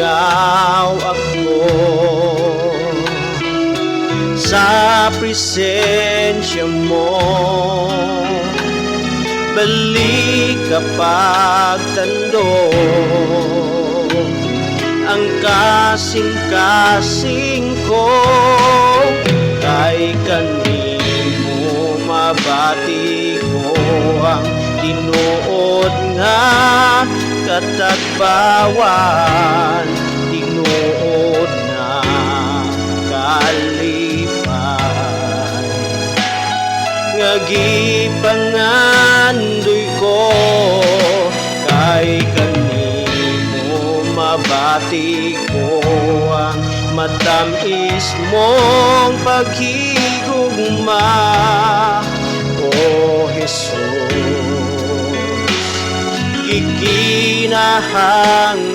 Umingaw ako sa presensya mo. Balik kapag tando ang kasing-kasing ko. Kay kanimo mabati ko ang tinuod nga katagbawan, tinuod na kalipay. Nga gipangandoy ko kay kanimo mabati ko ang matamis mong paghigugma, O Jesus. Giginahang